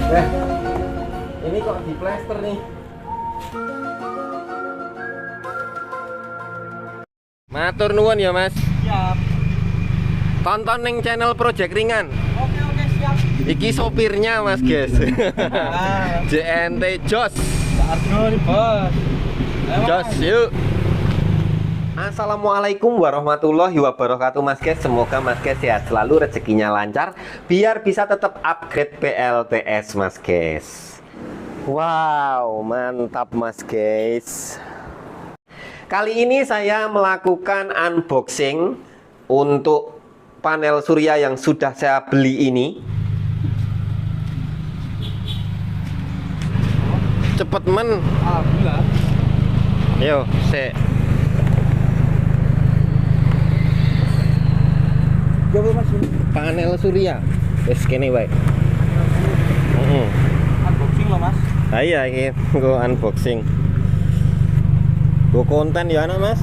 Eh, ini kok di plester nih. Matur nuwun ya Mas. Siap. Tonton ning channel Project Ringan. Oke, siap. Iki sopirnya Mas guys. Ah, JNT Jos. Pak Arjo nih, Bos. Ayo, Jos Mas. yuk. Assalamualaikum warahmatullahi wabarakatuh Mas guys. Semoga Mas guys sehat selalu, rezekinya lancar, biar bisa tetap upgrade PLTS Mas guys. Wow, mantap Mas guys. Kali ini saya melakukan unboxing untuk panel surya yang sudah saya beli ini. Cepet men. Alhamdulillah. Yo, Coba Mas. panel surya. Wes kene wae. Unboxing loh, Mas. Iya iki nggo unboxing. Go konten ya anak Mas.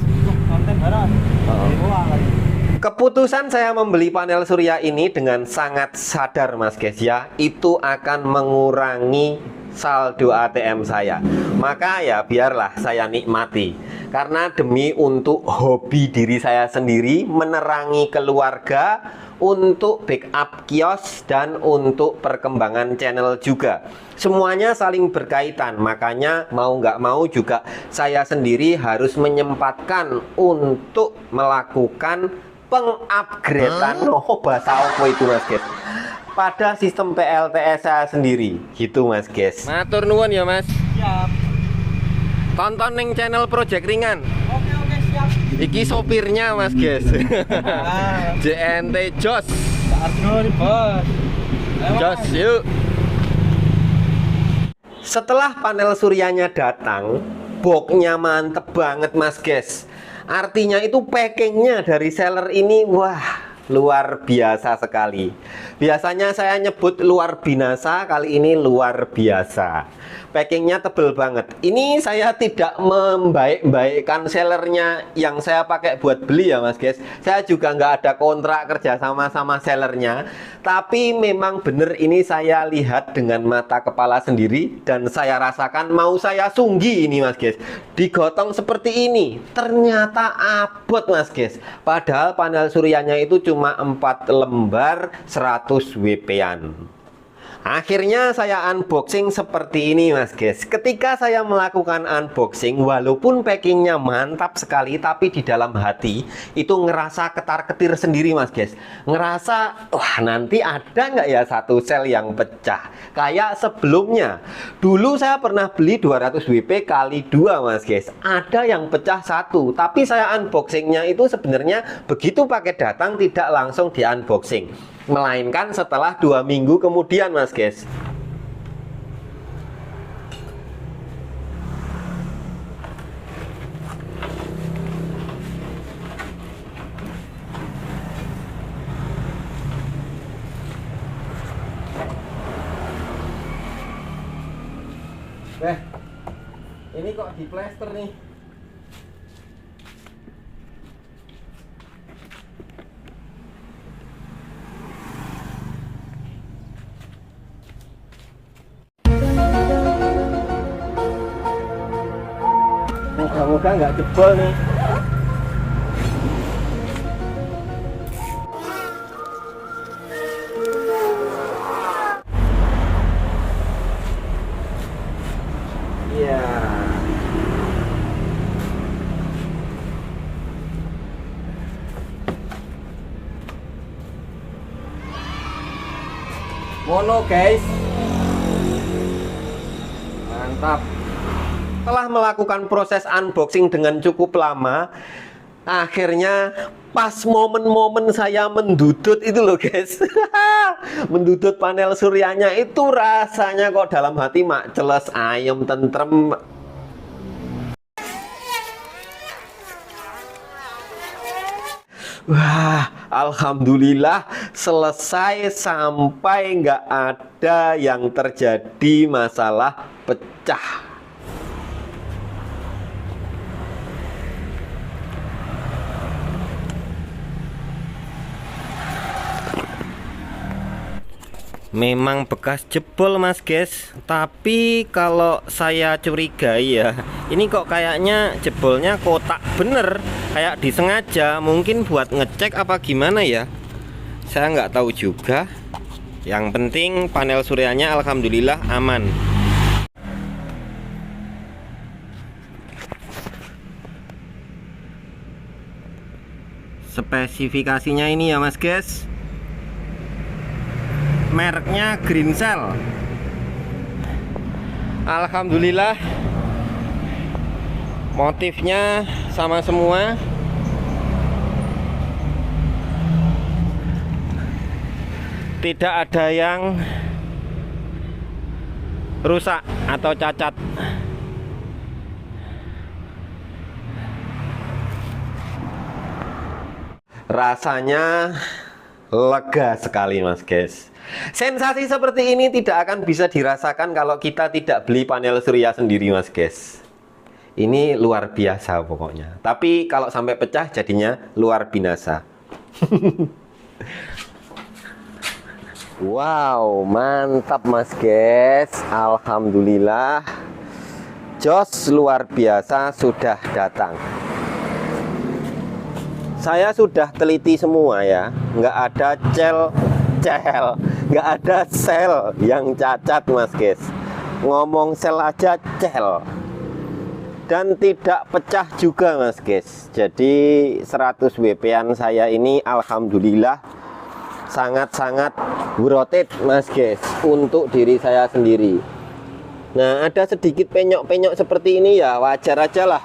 Konten barang. Lagi. Keputusan saya membeli panel surya ini dengan sangat sadar Mas guys ya, itu akan mengurangi saldo ATM saya. Maka ya biarlah saya nikmati, karena demi untuk hobi diri saya sendiri, menerangi keluarga, untuk backup kios, dan untuk perkembangan channel juga. Semuanya saling berkaitan, makanya mau nggak mau juga saya sendiri harus menyempatkan untuk melakukan pengupgradean. Oh, bahasa apa itu Mas guys? Pada sistem PLTS saya sendiri, gitu Mas guys. Matur nuwun ya Mas. Siap. Tonton ning channel Project Ringan. Oke, siap. Iki sopirnya Mas guys. Ah, JNT Jos. Pak Arjo nih, Bos. Ayo, Jos Mas. yuk. Setelah panel suryanya datang, boxnya mantep banget Mas guys. Artinya itu packingnya dari seller ini, wah, luar biasa sekali. Biasanya saya nyebut luar binasa, kali ini luar biasa. Packingnya tebel banget. Ini saya tidak membaik-baikkan sellernya yang saya pakai buat beli ya Mas guys. Saya juga nggak ada kontrak kerja sama sellernya. Tapi memang bener ini saya lihat dengan mata kepala sendiri, dan saya rasakan mau saya sunggi ini Mas guys. Digotong seperti ini, ternyata abot Mas guys. Padahal panel suryanya itu cuma 4 lembar 100 WP-an. Akhirnya saya unboxing seperti ini Mas guys. Ketika saya melakukan unboxing, walaupun packingnya mantap sekali, tapi di dalam hati itu ngerasa ketar-ketir sendiri Mas guys. Ngerasa, wah nanti ada nggak ya satu sel yang pecah kayak sebelumnya. Dulu saya pernah beli 200 WP kali 2 Mas guys. Ada yang pecah satu, tapi saya unboxingnya itu sebenarnya begitu paket datang tidak langsung di unboxing, melainkan setelah 2 minggu kemudian Mas guys. Ini kok di plester nih. Moga-moga nggak jebol nih. Iya. Mono guys. Mantap. Setelah melakukan proses unboxing dengan cukup lama, akhirnya pas momen-momen saya mendudut itu loh guys. Mendudut panel suryanya itu rasanya kok dalam hati mak celes, ayem, tentrem. Wah, alhamdulillah selesai sampai nggak ada yang terjadi masalah pecah. Memang bekas jebol mas guys, tapi kalau saya curigai ya, ini kok kayaknya jebolnya kotak bener, kayak disengaja, mungkin buat ngecek apa gimana ya, saya nggak tahu juga. Yang penting panel suryanya alhamdulillah aman. Spesifikasinya ini ya mas guys, mereknya Greencell. Alhamdulillah motifnya sama semua. Tidak ada yang rusak atau cacat. Rasanya lega sekali mas guys. Sensasi seperti ini tidak akan bisa dirasakan kalau kita tidak beli panel surya sendiri mas guys. Ini luar biasa pokoknya. Tapi kalau sampai pecah jadinya luar binasa. Wow, mantap mas guys. Alhamdulillah, jos luar biasa sudah datang. Saya sudah teliti semua ya, nggak ada nggak ada sel yang cacat mas guys. Ngomong sel aja cel. Dan tidak pecah juga mas guys. Jadi 100 WP-an saya ini alhamdulillah sangat-sangat worth it mas guys untuk diri saya sendiri. Nah, ada sedikit penyok-penyok seperti ini ya wajar aja lah.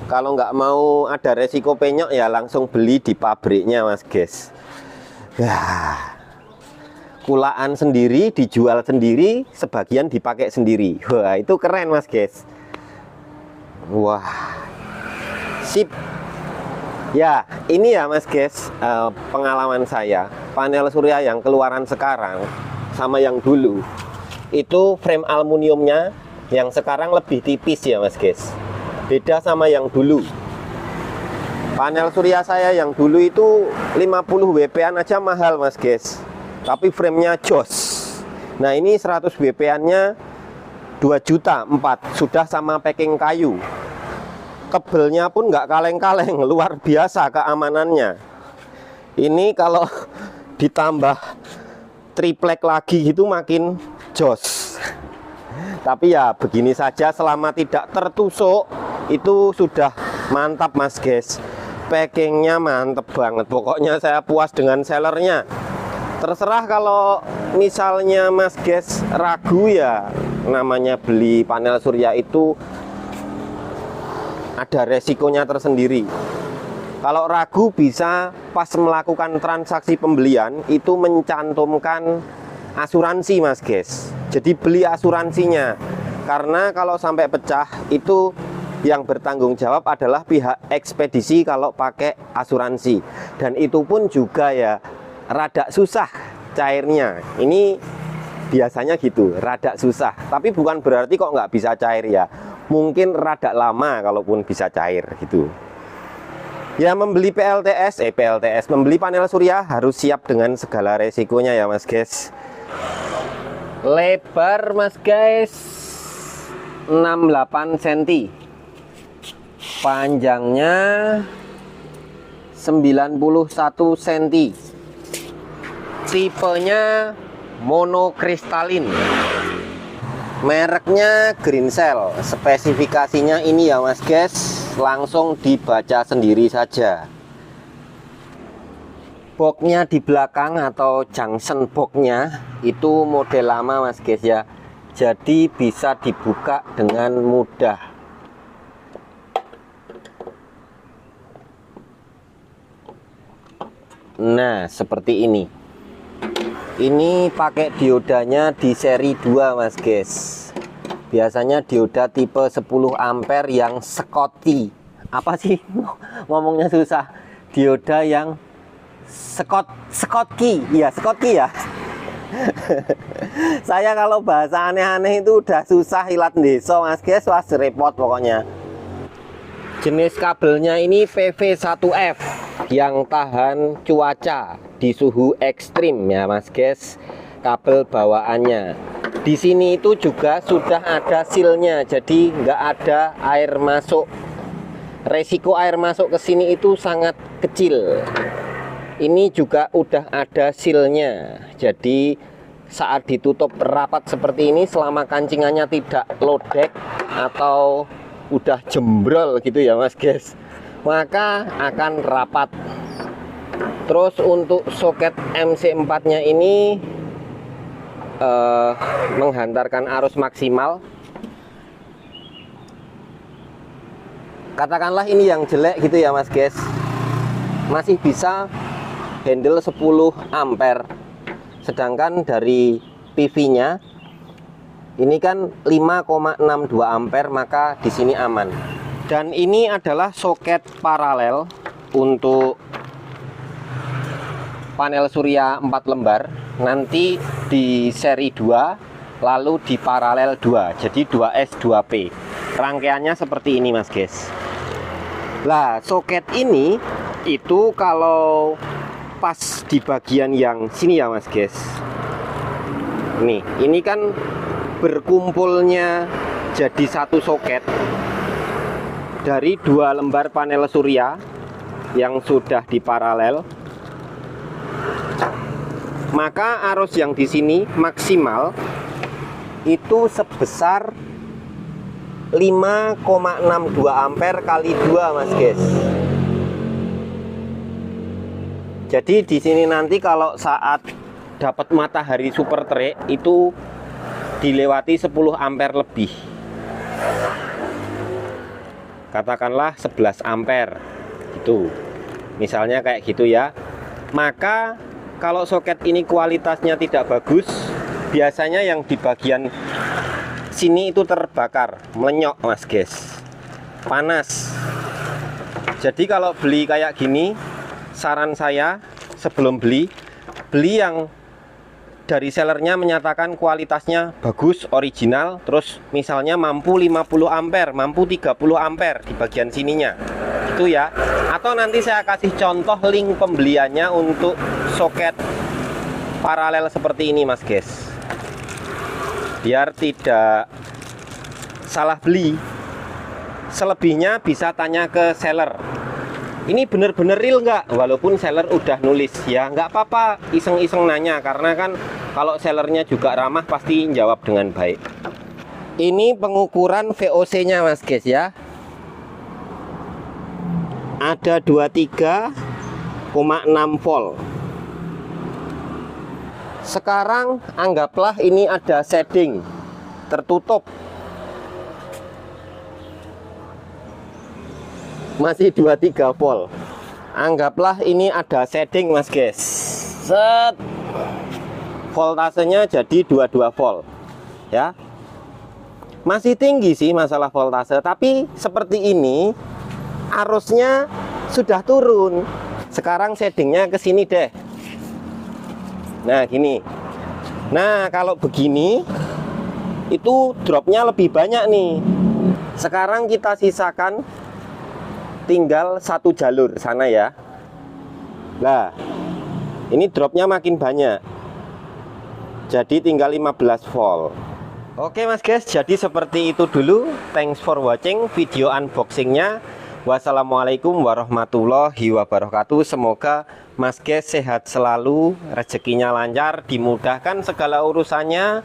Kalau nggak mau ada resiko penyok ya langsung beli di pabriknya mas guys. Ya, kulaan sendiri, dijual sendiri, sebagian dipakai sendiri. Wah, itu keren mas guys. Wah, sip. Ya, ini ya mas guys, pengalaman saya. Panel surya yang keluaran sekarang sama yang dulu, itu frame aluminiumnya yang sekarang lebih tipis ya mas guys. Beda sama yang dulu. Panel surya saya yang dulu itu 50 WP-an aja mahal mas guys, tapi framenya jos. Nah ini 100 WP-annya 2,4 juta, sudah sama packing kayu. Kebelnya pun nggak kaleng-kaleng, luar biasa keamanannya. Ini kalau ditambah triplek lagi itu makin jos. Tapi ya begini saja, selama tidak tertusuk itu sudah mantap mas guys. Packingnya mantep banget, pokoknya saya puas dengan sellernya. Terserah kalau misalnya mas guys ragu ya, namanya beli panel surya itu ada resikonya tersendiri. Kalau ragu bisa pas melakukan transaksi pembelian itu mencantumkan asuransi mas guys. Jadi beli asuransinya, karena kalau sampai pecah itu yang bertanggung jawab adalah pihak ekspedisi kalau pakai asuransi. Dan itu pun juga ya rada susah cairnya. Ini biasanya gitu, rada susah. Tapi bukan berarti kok nggak bisa cair ya. Mungkin rada lama kalaupun bisa cair gitu. Ya membeli membeli panel surya harus siap dengan segala resikonya ya mas guys. Lebar mas guys 68 cm, panjangnya 91 cm, tipenya monokristalin, mereknya Greencell. Spesifikasinya ini ya mas guys, langsung dibaca sendiri saja. Boxnya di belakang atau junction boxnya itu model lama mas guys ya, jadi bisa dibuka dengan mudah. Nah seperti ini. Ini pakai diodanya di seri 2 mas guys. Biasanya dioda tipe 10 ampere yang Schottky. Apa sih ngomongnya susah. Dioda yang Schottky. Iya Schottky ya. Saya kalau bahasa aneh-aneh itu udah susah ilat deso mas guys. Wah repot pokoknya. Jenis kabelnya ini PV1F. yang tahan cuaca di suhu ekstrim ya Mas guys, kabel bawaannya. Di sini itu juga sudah ada sealnya, jadi nggak ada air masuk. Resiko air masuk ke sini itu sangat kecil. Ini juga udah ada sealnya, jadi saat ditutup rapat seperti ini, selama kancingannya tidak lodek atau udah jembrol gitu ya Mas guys, maka akan rapat. Terus untuk soket MC4 nya ini menghantarkan arus maksimal. Katakanlah ini yang jelek gitu ya Mas guys, masih bisa handle 10 ampere. Sedangkan dari PV nya ini kan 5,62 ampere, maka di sini aman. Dan ini adalah soket paralel untuk panel surya 4 lembar. Nanti di seri 2 lalu di paralel 2, jadi 2S 2P. Rangkaiannya seperti ini Mas guys. Lah, soket ini itu kalau pas di bagian yang sini ya Mas guys. Nih, ini kan berkumpulnya jadi satu soket dari 2 lembar panel surya yang sudah diparalel. Maka arus yang di sini maksimal itu sebesar 5,62 ampere kali 2 Mas guys. Jadi di sini nanti kalau saat dapat matahari super terik itu dilewati 10 ampere lebih. Katakanlah 11 ampere gitu. Misalnya kayak gitu ya. Maka kalau soket ini kualitasnya tidak bagus, biasanya yang di bagian sini itu terbakar, melenyok Mas guys. Panas. Jadi kalau beli kayak gini, saran saya sebelum beli yang dari sellernya menyatakan kualitasnya bagus, original, terus misalnya mampu 50 ampere, mampu 30 ampere di bagian sininya itu ya. Atau nanti saya kasih contoh link pembeliannya untuk soket paralel seperti ini Mas guys, biar tidak salah beli. Selebihnya bisa tanya ke seller, ini bener-bener real nggak, walaupun seller udah nulis ya, nggak apa-apa iseng-iseng nanya, karena kan kalau sellernya juga ramah pasti jawab dengan baik. Ini pengukuran VOC nya Mas guys ya, ada 23,6 volt. Sekarang anggaplah ini ada shading tertutup, masih 23 volt. Anggaplah ini ada shading Mas guys, set, voltasenya jadi 22 volt ya. Masih tinggi sih masalah voltase, tapi seperti ini arusnya sudah turun. Sekarang shadingnya ke sini deh. Nah gini. Nah kalau begini itu dropnya lebih banyak nih. Sekarang kita sisakan tinggal satu jalur sana ya. Nah ini dropnya makin banyak, jadi tinggal 15 volt. Oke Mas guys, jadi seperti itu dulu. Thanks for watching video unboxingnya. Wassalamualaikum warahmatullahi wabarakatuh. Semoga Mas guys sehat selalu, rezekinya lancar, dimudahkan segala urusannya.